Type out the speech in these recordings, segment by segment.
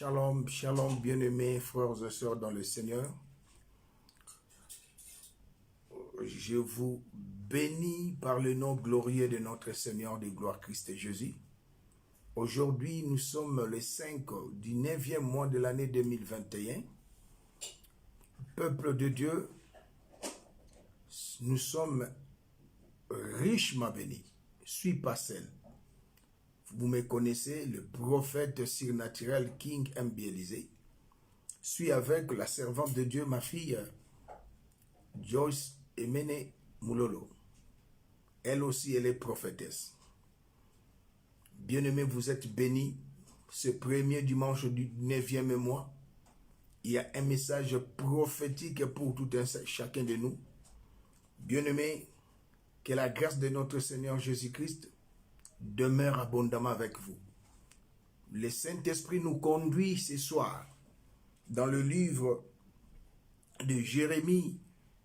Shalom, shalom, bien-aimés frères et sœurs dans le Seigneur. Je vous bénis par le nom glorieux de notre Seigneur de gloire Christ Jésus. Aujourd'hui, nous sommes le 5 du 9e mois de l'année 2021. Peuple de Dieu, nous sommes richement bénis. Suis pas seul. Vous me connaissez, le prophète surnaturel King Mbielizé. Suis avec la servante de Dieu, ma fille, Joyce Emene Moulolo. Elle aussi, elle est prophétesse. Bien-aimés, vous êtes bénis. Ce premier dimanche du 9e mois, il y a un message prophétique pour tout un chacun de nous. Bien-aimés, que la grâce de notre Seigneur Jésus-Christ demeure abondamment avec vous. Le Saint-Esprit nous conduit ce soir dans le livre de Jérémie,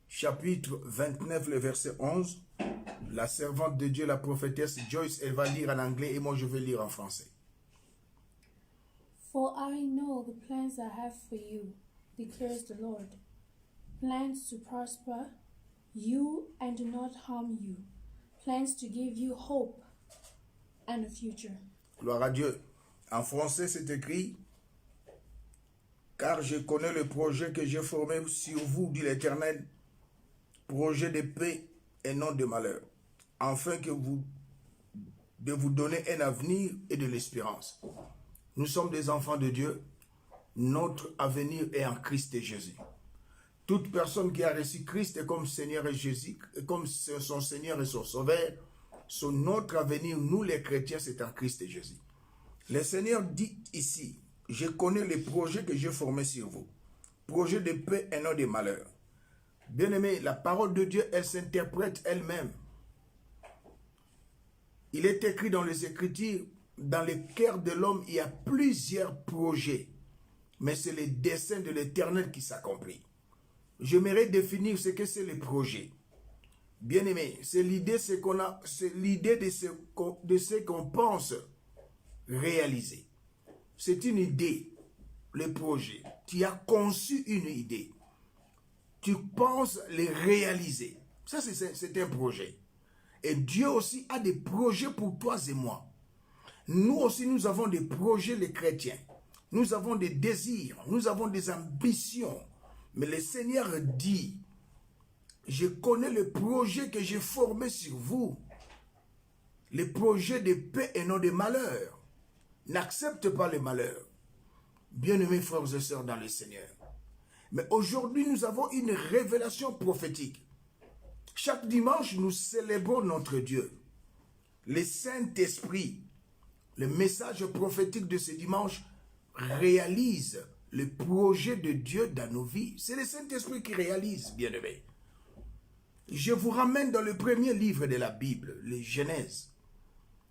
chapitre 29, le verset 11. La servante de Dieu, la prophétesse Joyce, elle va lire en anglais et moi je vais lire en français. For I know the plans I have for you, declares the Lord. Plans to prosper you and not harm you. Plans to give you hope and a future. Gloire à Dieu. En français, c'est écrit: car je connais le projet que j'ai formé sur vous, dit l'Éternel, projet de paix et non de malheur, afin que de vous donner un avenir et de l'espérance. Nous sommes des enfants de Dieu. Notre avenir est en Christ Jésus. Toute personne qui a reçu Christ comme Seigneur et Jésus, comme son Seigneur et son Sauveur, notre avenir, nous les chrétiens, c'est en Christ Jésus. Le Seigneur dit ici: je connais les projets que j'ai formés sur vous. Projet de paix et non de malheur. Bien-aimé, la parole de Dieu, elle s'interprète elle-même. Il est écrit dans les Écritures: dans le cœur de l'homme, il y a plusieurs projets. Mais c'est le dessein de l'Éternel qui s'accomplit. J'aimerais définir ce que c'est le projet. Bien-aimé, c'est l'idée de ce qu'on pense réaliser. C'est une idée, le projet. Tu as conçu une idée. Tu penses les réaliser. Ça, c'est un projet. Et Dieu aussi a des projets pour toi et moi. Nous aussi, nous avons des projets, les chrétiens. Nous avons des désirs, nous avons des ambitions. Mais le Seigneur dit: je connais le projet que j'ai formé sur vous. Le projet de paix et non de malheur. N'accepte pas le malheur. Bien-aimés frères et sœurs dans le Seigneur. Mais aujourd'hui, nous avons une révélation prophétique. Chaque dimanche, nous célébrons notre Dieu. Le Saint-Esprit, le message prophétique de ce dimanche, réalise le projet de Dieu dans nos vies. C'est le Saint-Esprit qui réalise, bien-aimés. Je vous ramène dans le premier livre de la Bible, le Genèse.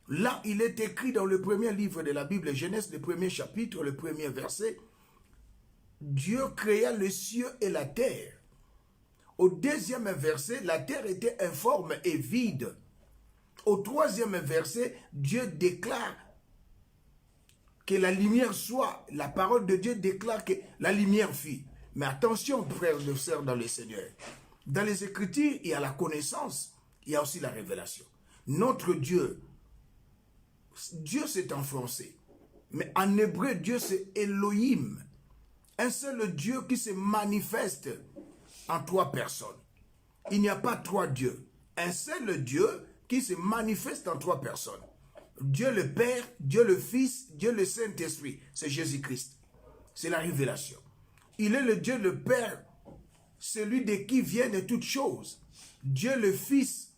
Là, il est écrit dans le premier livre de la Bible, Genèse, le premier chapitre, le premier verset: Dieu créa le ciel et la terre. Au deuxième verset, la terre était informe et vide. Au troisième verset, Dieu déclare que la lumière soit. La parole de Dieu déclare que la lumière fut. Mais attention, frères et sœurs dans le Seigneur. Dans les Écritures, il y a la connaissance, il y a aussi la révélation. Notre Dieu, Dieu c'est en français, mais en hébreu, Dieu c'est Elohim. Un seul Dieu qui se manifeste en trois personnes. Il n'y a pas trois dieux. Un seul Dieu qui se manifeste en trois personnes. Dieu le Père, Dieu le Fils, Dieu le Saint-Esprit. C'est Jésus-Christ. C'est la révélation. Il est le Dieu le Père, celui de qui viennent toutes choses. Dieu le Fils,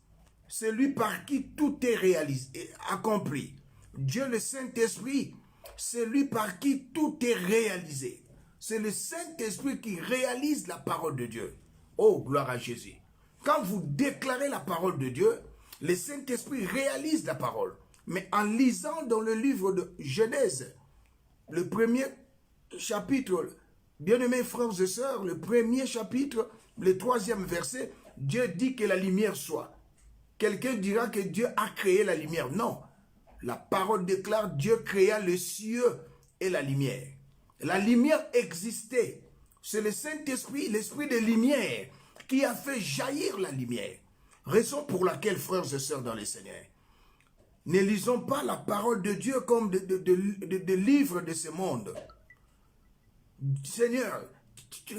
celui par qui tout est réalisé, accompli. Dieu le Saint-Esprit, celui par qui tout est réalisé. C'est le Saint-Esprit qui réalise la parole de Dieu. Oh, gloire à Jésus. Quand vous déclarez la parole de Dieu, le Saint-Esprit réalise la parole. Mais en lisant dans le livre de Genèse, le premier chapitre, bien-aimés frères et sœurs, le premier chapitre, le troisième verset, Dieu dit que la lumière soit. Quelqu'un dira que Dieu a créé la lumière. Non. La parole déclare: Dieu créa le ciel et la lumière. La lumière existait. C'est le Saint-Esprit, l'Esprit de lumière, qui a fait jaillir la lumière. Raison pour laquelle, frères et sœurs dans le Seigneur, ne lisons pas la parole de Dieu comme de livres de ce monde. Seigneur,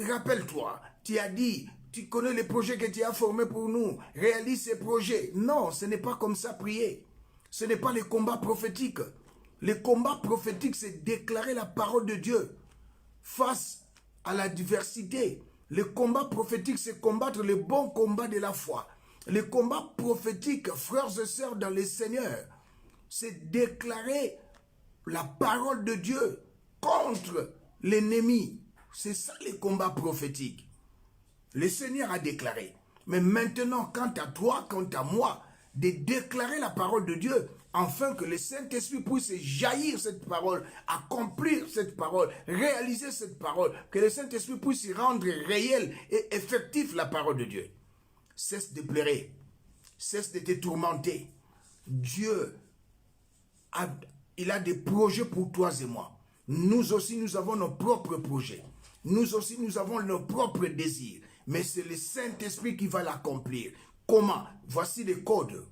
rappelle-toi, tu as dit, tu connais les projets que tu as formés pour nous, réalise ces projets. Non, ce n'est pas comme ça prier. Ce n'est pas le combat prophétique. Le combat prophétique, c'est déclarer la parole de Dieu face à l'adversité. Le combat prophétique, c'est combattre le bon combat de la foi. Le combat prophétique, frères et sœurs dans le Seigneur, c'est déclarer la parole de Dieu contre l'ennemi. C'est ça le combat prophétique. Le Seigneur a déclaré. Mais maintenant, quant à toi, quant à moi, de déclarer la parole de Dieu, afin que le Saint-Esprit puisse jaillir cette parole, accomplir cette parole, réaliser cette parole, que le Saint-Esprit puisse rendre réel et effectif la parole de Dieu. Cesse de pleurer, cesse de te tourmenter. Dieu, il a des projets pour toi et moi. Nous aussi, nous avons nos propres projets. Nous aussi, nous avons nos propres désirs. Mais c'est le Saint-Esprit qui va l'accomplir. Comment? Voici les codes.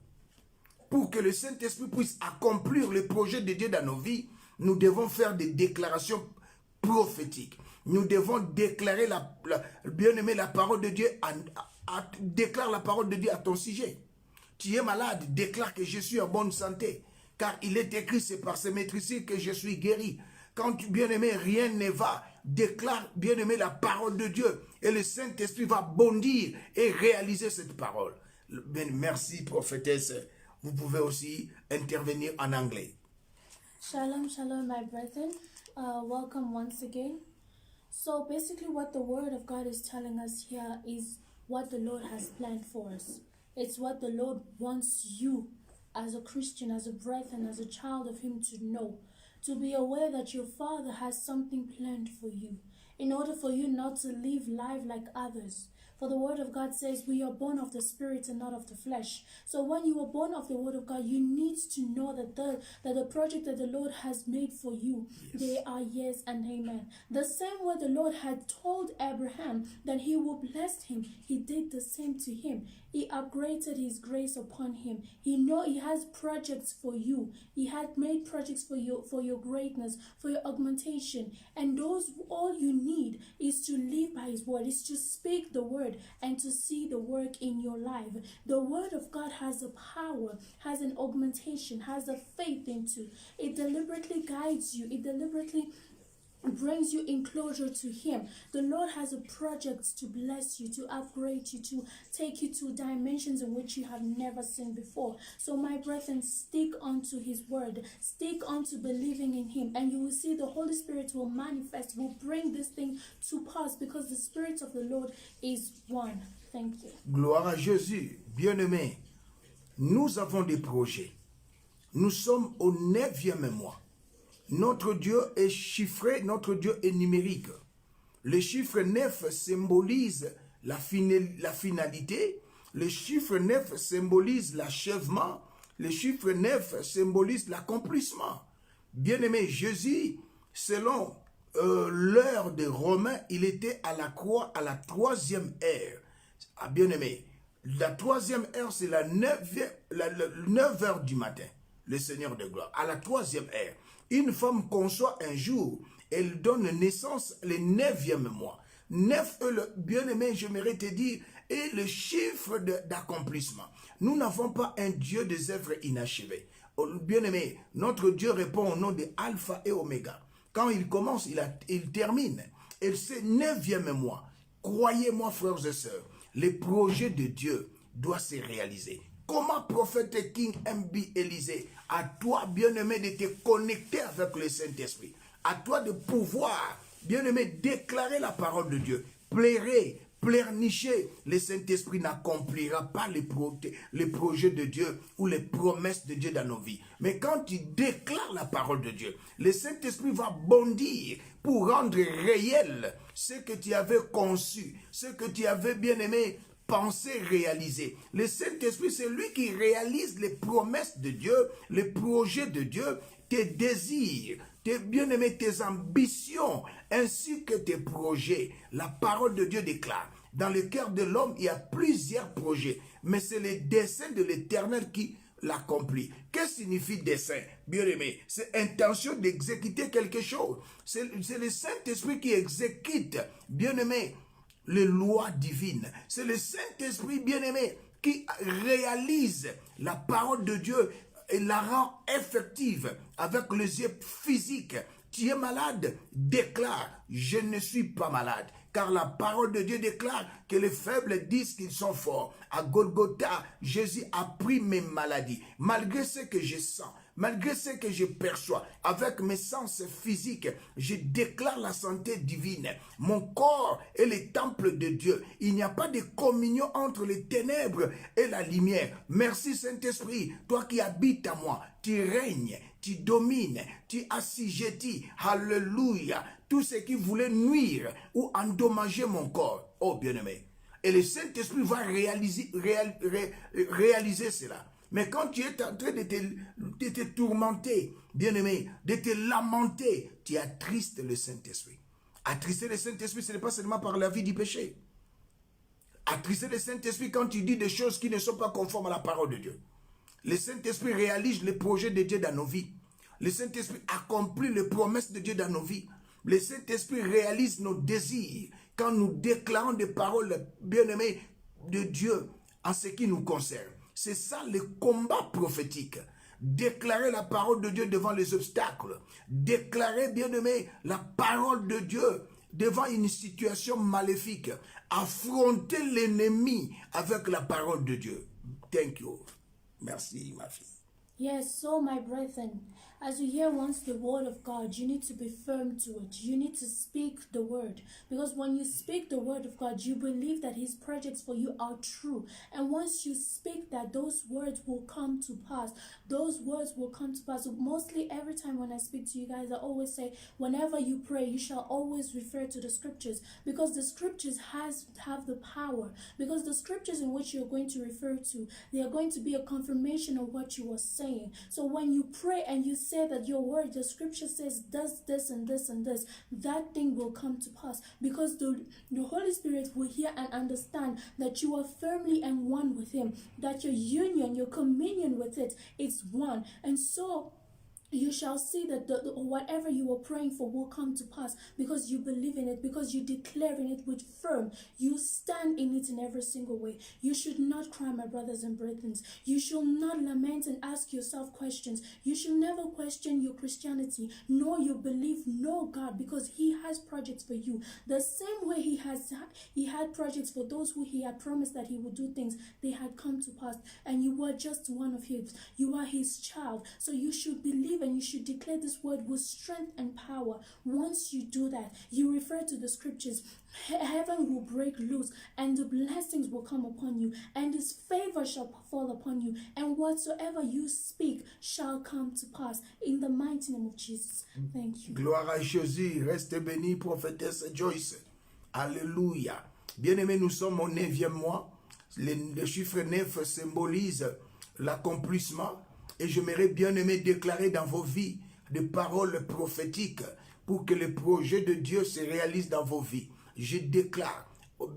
Pour que le Saint-Esprit puisse accomplir le projet de Dieu dans nos vies, nous devons faire des déclarations prophétiques. Nous devons déclarer, bien-aimé, la parole de Dieu. Déclare la parole de Dieu à ton sujet. Tu es malade, déclare que je suis en bonne santé. Car il est écrit, c'est par ce maîtrise que je suis guéri. Quand, bien-aimé, rien ne va, déclare, bien-aimé, la parole de Dieu. Et le Saint-Esprit va bondir et réaliser cette parole. Merci, prophétesse. Vous pouvez aussi intervenir en anglais. Shalom, shalom, my brethren. Welcome once again. So basically what the Word of God is telling us here is what the Lord has planned for us. It's what the Lord wants you as a Christian, as a brethren, as a child of Him to know. To be aware that your Father has something planned for you, in order for you not to live life like others. For the Word of God says we are born of the Spirit and not of the flesh. So when you are born of the Word of God, you need to know that the project that the Lord has made for you, yes, they are yes and amen. The same way the Lord had told Abraham that He will bless him, He did the same to him. He upgraded His grace upon him. He has projects for you. He had made projects for you, for your greatness, for your augmentation. And those, all you need is to live by His word, is to speak the word and to see the work in your life. The Word of God has a power, has an augmentation, has a faith into. It deliberately guides you. It deliberately brings you in closer to Him. The Lord has a project to bless you, to upgrade you, to take you to dimensions in which you have never seen before. So my brethren, stick onto His word, stick onto believing in Him, and you will see the Holy Spirit will manifest, will bring this thing to pass, because the Spirit of the Lord is one. Thank you. Gloire à Jésus. Bien-aimés, nous avons des projets. Nous sommes au 9e mois. Notre Dieu est chiffré, notre Dieu est numérique. Le chiffre 9 symbolise la finalité. Le chiffre 9 symbolise l'achèvement. Le chiffre 9 symbolise l'accomplissement. Bien-aimé, Jésus, selon l'heure des Romains, il était à la croix à la 3e heure. Ah, bien-aimé, la 3e heure, c'est la 9 heures du matin. Le Seigneur de gloire, à la 3e heure. Une femme conçoit un jour, elle donne naissance le 9e mois. 9, bien-aimé, j'aimerais te dire, est le chiffre d'accomplissement. Nous n'avons pas un Dieu des œuvres inachevées. Bien-aimé, notre Dieu répond au nom de Alpha et Oméga. Quand il commence, il termine. Et c'est 9e mois. Croyez-moi, frères et sœurs, les projets de Dieu doivent se réaliser. Comment prophète King M.B. Élysée, à toi, bien-aimé, de te connecter avec le Saint-Esprit, à toi de pouvoir, bien-aimé, déclarer la parole de Dieu, pleurnicher, le Saint-Esprit n'accomplira pas les projets de Dieu ou les promesses de Dieu dans nos vies. Mais quand tu déclares la parole de Dieu, le Saint-Esprit va bondir pour rendre réel ce que tu avais conçu, ce que tu avais, bien-aimé, pensées réalisées. Le Saint-Esprit, c'est lui qui réalise les promesses de Dieu, les projets de Dieu, tes désirs, tes bien-aimés, tes ambitions, ainsi que tes projets. La parole de Dieu déclare, dans le cœur de l'homme, il y a plusieurs projets, mais c'est le dessein de l'Éternel qui l'accomplit. Qu'est-ce que signifie dessein, bien-aimé? C'est intention d'exécuter quelque chose. C'est le Saint-Esprit qui exécute, bien-aimé, les lois divines. C'est le Saint-Esprit, bien-aimé, qui réalise la parole de Dieu et la rend effective avec les yeux physiques. Tu es malade, déclare, je ne suis pas malade. Car la parole de Dieu déclare que les faibles disent qu'ils sont forts. À Golgotha, Jésus a pris mes maladies. Malgré ce que je sens, malgré ce que je perçois, avec mes sens physiques, je déclare la santé divine. Mon corps est le temple de Dieu. Il n'y a pas de communion entre les ténèbres et la lumière. Merci Saint-Esprit, toi qui habites à moi, tu règnes, tu domines, tu assujettis. Alléluia. Tout ce qui voulait nuire ou endommager mon corps. Oh bien-aimé. Et le Saint-Esprit va réaliser cela. Mais quand tu es en train de te tourmenter, bien-aimé, de te lamenter, tu attristes le Saint-Esprit. Attrister le Saint-Esprit, ce n'est pas seulement par la vie du péché. Attrister le Saint-Esprit quand tu dis des choses qui ne sont pas conformes à la parole de Dieu. Le Saint-Esprit réalise les projets de Dieu dans nos vies. Le Saint-Esprit accomplit les promesses de Dieu dans nos vies. Le Saint-Esprit réalise nos désirs quand nous déclarons des paroles bien-aimées de Dieu en ce qui nous concerne. C'est ça le combat prophétique. Déclarer la parole de Dieu devant les obstacles. Déclarer, bien-aimé, la parole de Dieu devant une situation maléfique. Affronter l'ennemi avec la parole de Dieu. Thank you. Merci, ma fille. Yes, so my brethren, as you hear once the word of God, you need to be firm to it. You need to speak the word. Because when you speak the word of God, you believe that his projects for you are true. And once you speak that, those words will come to pass. Those words will come to pass. So mostly every time when I speak to you guys, I always say, whenever you pray, you shall always refer to the scriptures. Because the scriptures have the power. Because the scriptures in which you're going to refer to, they are going to be a confirmation of what you are saying. So when you pray and you say that your word, the scripture says does this and this and this, that thing will come to pass, because the Holy Spirit will hear and understand that you are firmly and one with him, that your union, your communion with it is one. And so you shall see that whatever you are praying for will come to pass, because you believe in it, because you declare in it with firm. You stand in it in every single way. You should not cry, my brothers and brethren. You should not lament and ask yourself questions. You should never question your Christianity, nor your belief, nor God, because he has projects for you. The same way he had projects for those who he had promised that he would do things, they had come to pass, and you were just one of his. You are his child, so you should believe and you should declare this word with strength and power. Once you do that, you refer to the scriptures. Heaven will break loose, and the blessings will come upon you, and his favor shall fall upon you, and whatsoever you speak shall come to pass, in the mighty name of Jesus. Thank you. Gloire à Jésus. Reste béni, prophétesse Joyce. Alléluia. Bien-aimés, nous sommes au 9e mois. Le chiffre 9 symbolise l'accomplissement. Et j'aimerais bien aimer déclarer dans vos vies des paroles prophétiques pour que le projet de Dieu se réalise dans vos vies. Je déclare,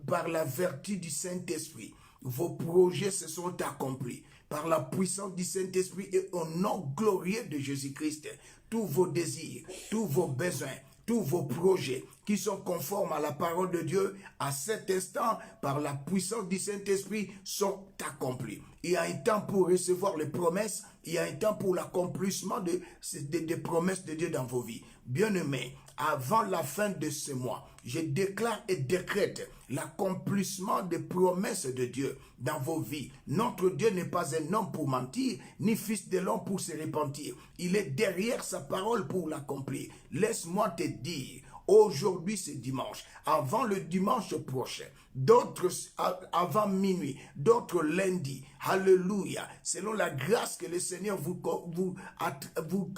par la vertu du Saint-Esprit, vos projets se sont accomplis. Par la puissance du Saint-Esprit et au nom glorieux de Jésus-Christ, tous vos désirs, tous vos besoins, tous vos projets qui sont conformes à la parole de Dieu, à cet instant, par la puissance du Saint-Esprit, sont accomplis. Il y a un temps pour recevoir les promesses, il y a un temps pour l'accomplissement des promesses de Dieu dans vos vies. Bien-aimés, avant la fin de ce mois, je déclare et décrète l'accomplissement des promesses de Dieu dans vos vies. Notre Dieu n'est pas un homme pour mentir, ni fils de l'homme pour se repentir. Il est derrière sa parole pour l'accomplir. Laisse-moi te dire, Aujourd'hui, c'est dimanche. Avant le dimanche prochain, d'autres avant minuit, d'autres lundi. Alléluia. Selon la grâce que le Seigneur vous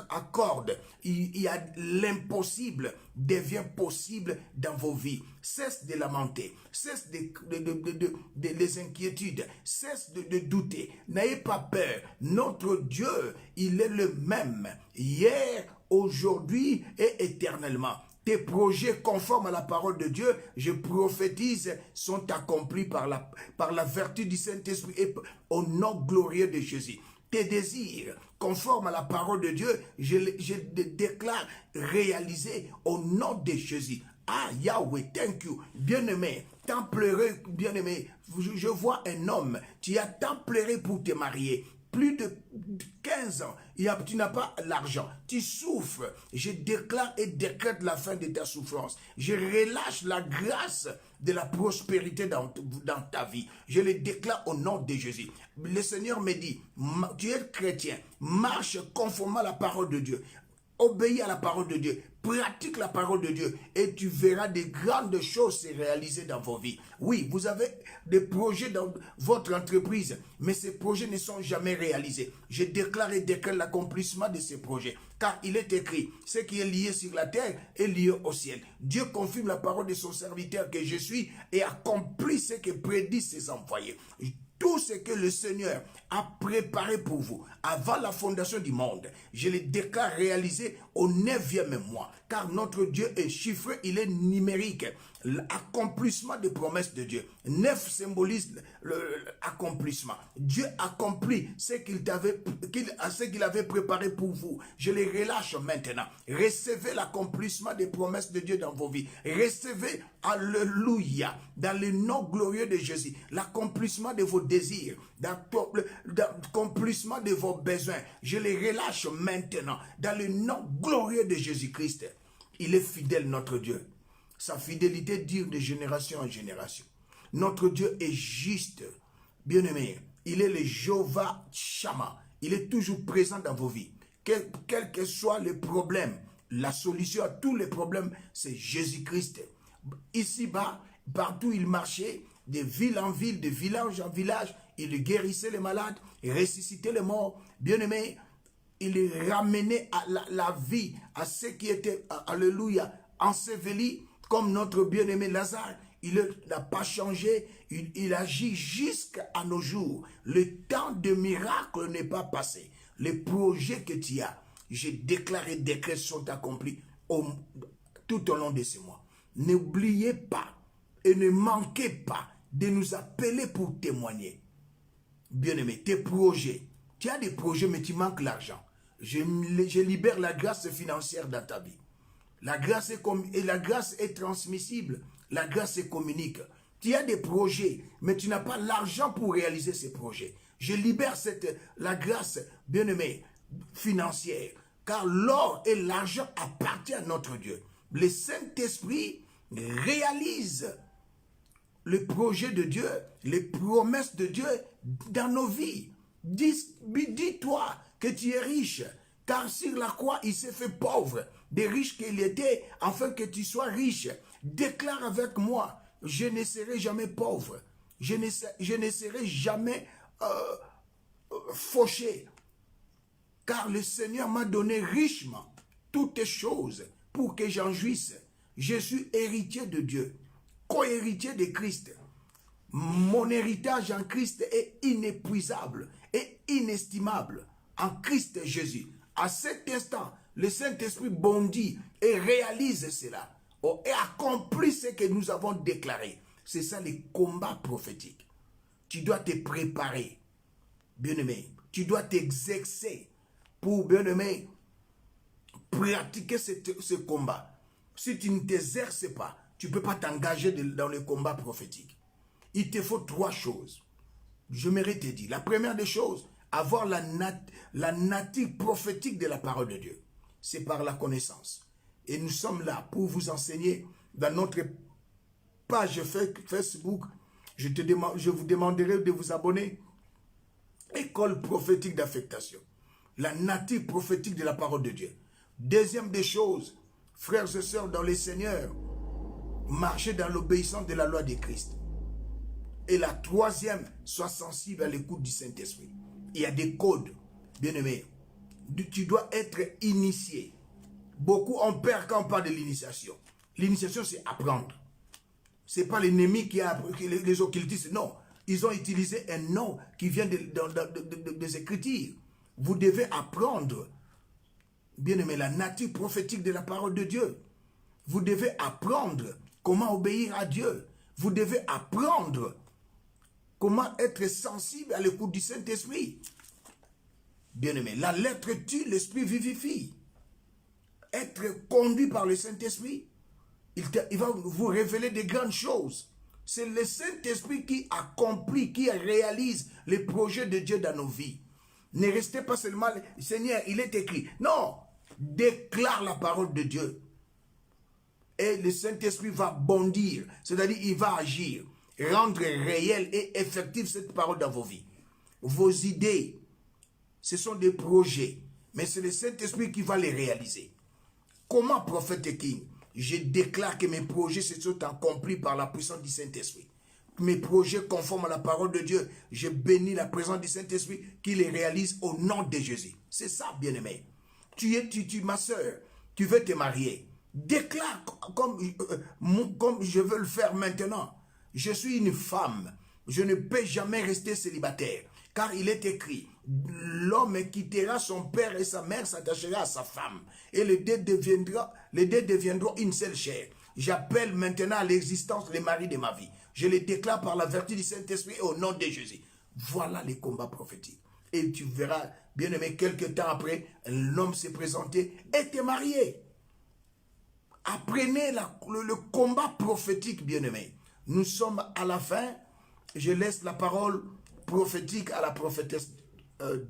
accorde, il y a l'impossible devient possible dans vos vies. Cesse de lamenter, cesse des inquiétudes, cesse de douter. N'ayez pas peur. Notre Dieu, il est le même hier, aujourd'hui et éternellement. Tes projets conformes à la parole de Dieu, je prophétise, sont accomplis par la vertu du Saint-Esprit et au nom glorieux de Jésus. Tes désirs conformes à la parole de Dieu, je les déclare réalisés au nom de Jésus. Ah, Yahweh, thank you. Bien-aimé, tant pleuré, bien-aimé, je vois un homme, tu as tant pleuré pour te marier. Plus de 15 ans, tu n'as pas l'argent, tu souffres. Je déclare et décrète la fin de ta souffrance. Je relâche la grâce de la prospérité dans ta vie. Je le déclare au nom de Jésus. Le Seigneur me dit, tu es chrétien, marche conformément à la parole de Dieu. Obéis à la parole de Dieu, pratique la parole de Dieu et tu verras des grandes choses se réaliser dans vos vies. Oui, vous avez des projets dans votre entreprise, mais ces projets ne sont jamais réalisés. Je déclare et déclare l'accomplissement de ces projets, car il est écrit, ce qui est lié sur la terre est lié au ciel. Dieu confirme la parole de son serviteur que je suis et accomplit ce que prédisent ses envoyés. Tout ce que le Seigneur a préparé pour vous avant la fondation du monde, je le déclare réalisé au 9e mois. Car notre Dieu est chiffré, il est numérique. L'accomplissement des promesses de Dieu. 9 symbolise l'accomplissement. Dieu accomplit ce qu'il avait préparé pour vous. Je les relâche maintenant. Recevez l'accomplissement des promesses de Dieu dans vos vies. Recevez, alléluia, dans le nom glorieux de Jésus, l'accomplissement de vos désirs, l'accomplissement de vos besoins. Je les relâche maintenant dans le nom glorieux de Jésus-Christ. Il est fidèle, notre Dieu. Sa fidélité dure de génération en génération. Notre Dieu est juste. Bien-aimé, il est le Jéhovah Shammah. Il est toujours présent dans vos vies. Quel que soit le problème, la solution à tous les problèmes, c'est Jésus-Christ. Ici-bas, partout où il marchait, de ville en ville, de village en village, il guérissait les malades, il ressuscitait les morts. Bien-aimé, il ramenait à la vie à ceux qui étaient, alléluia, ensevelis, comme notre bien-aimé Lazare. Il n'a pas changé, il agit jusqu'à nos jours. Le temps de miracle n'est pas passé. Les projets que tu as, j'ai déclaré, décrets sont accomplis tout au long de ces mois. N'oubliez pas et ne manquez pas de nous appeler pour témoigner. Bien-aimé, tes projets, tu as des projets mais tu manques l'argent. Je libère la grâce financière dans ta vie. La grâce est transmissible. La grâce est communique. Tu as des projets, mais tu n'as pas l'argent pour réaliser ces projets. Je libère la grâce, bien-aimé, financière. Car l'or et l'argent appartiennent à notre Dieu. Le Saint-Esprit réalise le projet de Dieu, les promesses de Dieu dans nos vies. Dis-toi que tu es riche. Car sur la croix, il s'est fait pauvre, des riches qu'il était, afin que tu sois riche. Déclare avec moi, je ne serai jamais pauvre. Je ne serai jamais fauché. Car le Seigneur m'a donné richement toutes choses pour que j'en jouisse. Je suis héritier de Dieu, co-héritier de Christ. Mon héritage en Christ est inépuisable et inestimable en Christ Jésus. À cet instant, le Saint-Esprit bondit et réalise cela. Et accomplit ce que nous avons déclaré. C'est ça le combat prophétique. Tu dois te préparer, bien-aimé. Tu dois t'exercer pour, bien-aimé, pratiquer ce combat. Si tu ne t'exerces pas, tu ne peux pas t'engager dans le combat prophétique. Il te faut 3 choses. Je m'aurais te dit. La première des choses, avoir la nature prophétique de la parole de Dieu. C'est par la connaissance. Et nous sommes là pour vous enseigner dans notre page Facebook. Je vous demanderai de vous abonner. École prophétique d'affectation. La nature prophétique de la parole de Dieu. Deuxième des choses, Frères et sœurs dans le Seigneur, marchez dans l'obéissance de la loi de Christ. Et la troisième, sois sensible à l'écoute du Saint-Esprit. Il y a des codes, bien-aimés. Tu dois être initié. Beaucoup ont peur quand on parle de l'initiation. L'initiation, c'est apprendre. Ce n'est pas l'ennemi qui a appris, les occultistes, non. Ils ont utilisé un nom qui vient des Écritures. Vous devez apprendre, bien-aimé, la nature prophétique de la parole de Dieu. Vous devez apprendre comment obéir à Dieu. Vous devez apprendre comment être sensible à l'écoute du Saint-Esprit. Bien-aimé, la lettre tue, l'esprit vivifie. Être conduit par le Saint-Esprit, il va vous révéler de grandes choses. C'est le Saint-Esprit qui accomplit, qui réalise les projets de Dieu dans nos vies. Ne restez pas seulement, Seigneur, il est écrit. Non, déclare la parole de Dieu. Et le Saint-Esprit va bondir, c'est-à-dire il va agir, rendre réelle et effective cette parole dans vos vies. Vos idées, ce sont des projets, mais c'est le Saint-Esprit qui va les réaliser. Comment, prophète King, je déclare que mes projets se sont accomplis par la puissance du Saint-Esprit. Mes projets conformes à la parole de Dieu, je bénis la présence du Saint-Esprit qui les réalise au nom de Jésus. C'est ça, bien-aimé. Ma soeur, tu veux te marier. Déclare comme je veux le faire maintenant. Je suis une femme. Je ne peux jamais rester célibataire. Car il est écrit, l'homme quittera son père et sa mère, s'attachera à sa femme. Et les deux deviendront une seule chair. J'appelle maintenant à l'existence les maris de ma vie. Je les déclare par la vertu du Saint-Esprit au nom de Jésus. Voilà les combats prophétiques. Et tu verras, bien aimé, quelques temps après, un homme s'est présenté et t'es marié. Apprenez le combat prophétique, bien aimé. Nous sommes à la fin. Je laisse la parole prophétique à la prophétesse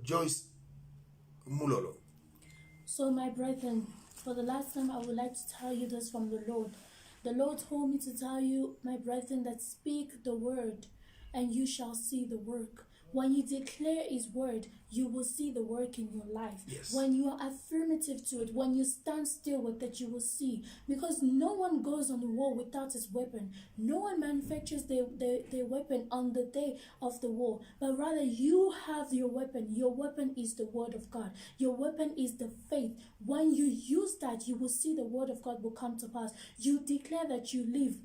Joyce Mulolo. So, my brethren, for the last time, I would like to tell you this from the Lord. The Lord told me to tell you, my brethren, that speak the word, and you shall see the work. When you declare his word, you will see the work in your life. Yes. When you are affirmative to it, when you stand still with it, you will see. Because no one goes on the war without his weapon. No one manufactures their weapon on the day of the war. But rather, you have your weapon. Your weapon is the word of God. Your weapon is the faith. When you use that, you will see the word of God will come to pass. You declare that you live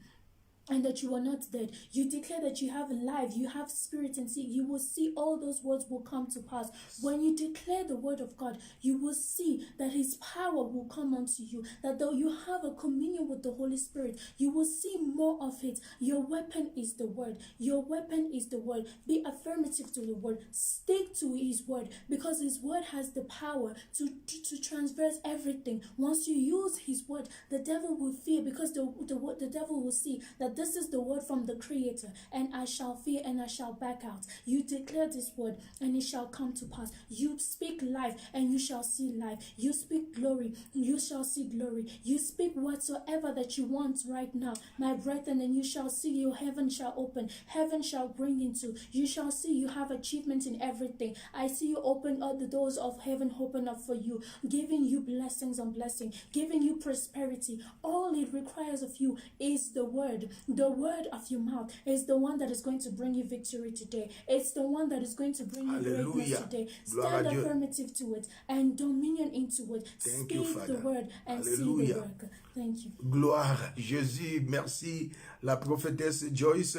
and that you are not dead. You declare that you have life, you have spirit, and see, you will see all those words will come to pass. When you declare the word of God, you will see that his power will come unto you, that though you have a communion with the Holy Spirit, you will see more of it. Your weapon is the word. Your weapon is the word. Be affirmative to the word. Stick to his word, because his word has the power to transverse everything. Once you use his word, the devil will fear, because the devil will see that this is the word from the Creator, and I shall fear and I shall back out. You declare this word and it shall come to pass. You speak life and you shall see life. You speak glory, you shall see glory. You speak whatsoever that you want right now, my brethren, and you shall see your heaven shall open. Heaven shall bring into. You shall see you have achievement in everything. I see you open up the doors of heaven, open up for you, giving you blessings on blessing, giving you prosperity. All it requires of you is the word. The word of your mouth is the one that is going to bring you victory today. It's the one that is going to bring you greatness today. Stand affirmative to it and dominion into it. Thank you, Speak Father. the word and see the work. Thank you. Gloire à Jésus. Merci, la prophétesse Joyce.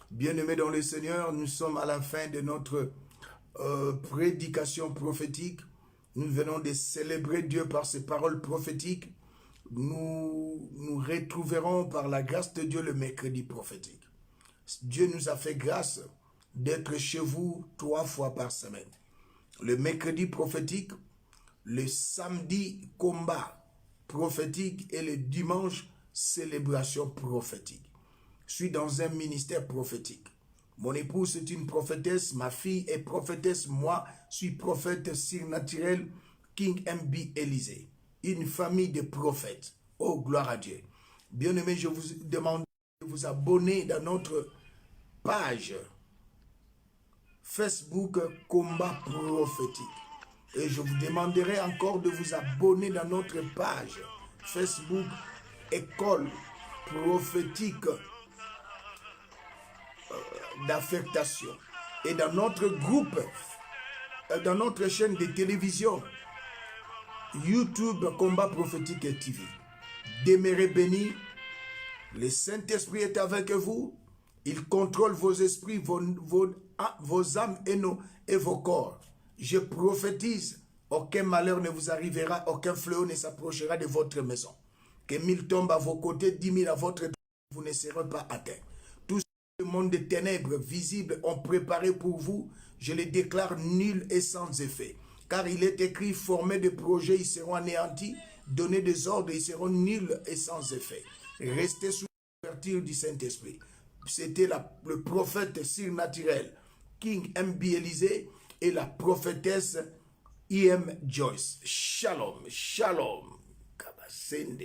Bien-aimés dans le Seigneur, nous sommes à la fin de notre prédication prophétique. Nous venons de célébrer Dieu par ses paroles prophétiques. Nous nous retrouverons par la grâce de Dieu le mercredi prophétique. Dieu nous a fait grâce d'être chez vous 3 fois par semaine. Le mercredi prophétique, le samedi combat prophétique et le dimanche célébration prophétique. Je suis dans un ministère prophétique. Mon épouse est une prophétesse, ma fille est prophétesse, moi je suis prophète surnaturel King MB Élysée. Une famille de prophètes. Oh, gloire à Dieu. Bien-aimés, je vous demande de vous abonner dans notre page Facebook Combat Prophétique. Et je vous demanderai encore de vous abonner dans notre page Facebook École prophétique d'affectation. Et dans notre groupe, dans notre chaîne de télévision, YouTube Combat Prophétique TV. Demeurez bénis. Le Saint-Esprit est avec vous. Il contrôle vos esprits, vos âmes et vos corps. Je prophétise, aucun malheur ne vous arrivera, aucun fléau ne s'approchera de votre maison. Que 1000 tombent à vos côtés, 10 000 à votre droite, vous ne serez pas atteints. Tout ce monde des ténèbres visibles ont préparé pour vous, je les déclare nuls et sans effet. Car il est écrit, formés de projets, ils seront anéantis, donnés des ordres, ils seront nuls et sans effet. Restez sous l'ouverture du Saint-Esprit. C'était le prophète surnaturel King M.B. Élysée et la prophétesse I.M. Joyce. Shalom, shalom. Kabasende.